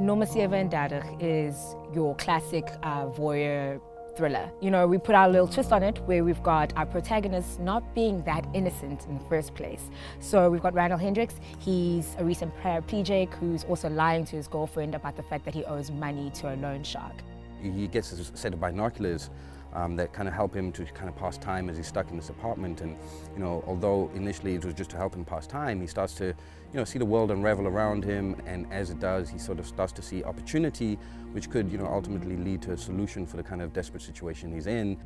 Nommer is your classic voyeur thriller. You know, we put our little twist on it where we've got our protagonist not being that innocent in the first place. So we've got Randall Hendricks. He's a recent paraplegic who's also lying to his girlfriend about the fact that he owes money to a loan shark. He gets a set of binoculars that kind of help him to kind of pass time as he's stuck in this apartment. And, you know, although initially it was just to help him pass time, he starts to, you know, see the world unravel around him. And as it does, he sort of starts to see opportunity, which could, you know, ultimately lead to a solution for the kind of desperate situation he's in.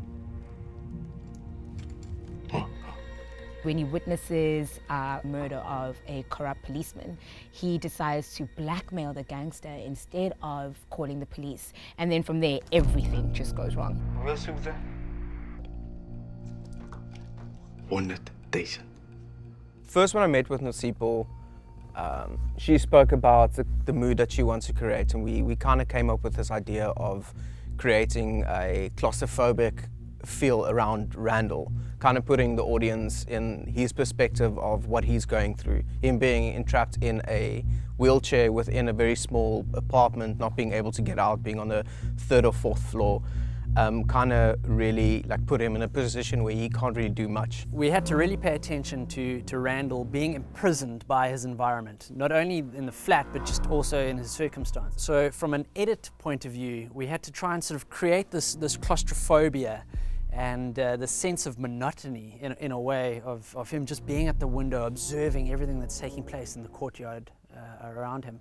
When he witnesses a murder of a corrupt policeman, he decides to blackmail the gangster instead of calling the police. And then from there, everything just goes wrong. First, when I met with Nosipho, she spoke about the mood that she wants to create, and we kind of came up with this idea of creating a claustrophobic feel around Randall, kind of putting the audience in his perspective of what he's going through, him being entrapped in a wheelchair within a very small apartment, not being able to get out, being on the 3rd or 4th floor. Kind of really put him in a position where he can't really do much. We had to really pay attention to Randall being imprisoned by his environment, not only in the flat, but just also in his circumstance. So from an edit point of view, we had to try and sort of create this claustrophobia and the sense of monotony in a way of him just being at the window, observing everything that's taking place in the courtyard around him.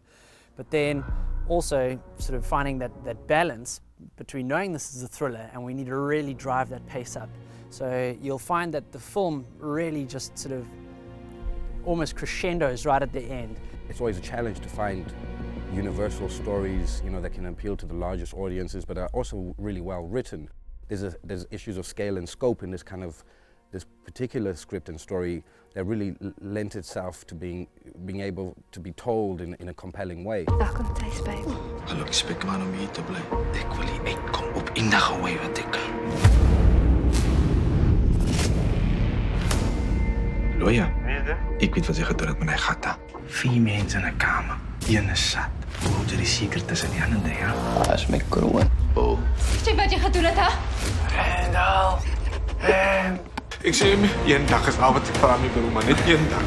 But then also sort of finding that balance between knowing this is a thriller and we need to really drive that pace up. So you'll find that the film really just sort of almost crescendos right at the end. It's always a challenge to find universal stories, you know, that can appeal to the largest audiences, but are also really well written. There's issues of scale and scope in this particular script and story that really lent itself to being able to be told in a compelling way. Dag kom thuis, babe. Gelukkig spek maar om hier te bly. Ek wil nie uitkom op enige wy wat ek kan. Loya, ek weet wat jy gedoen het met my gatta. 4 mense in 'n kamer. Een is sat. Hoe jy die seker tussen die ander drie, ja? As my kroon. Oh. Sê wat jy gedoen het, hè? Randall. Ek sê my, eendag is al wat ek vra my broer, maar net eendag.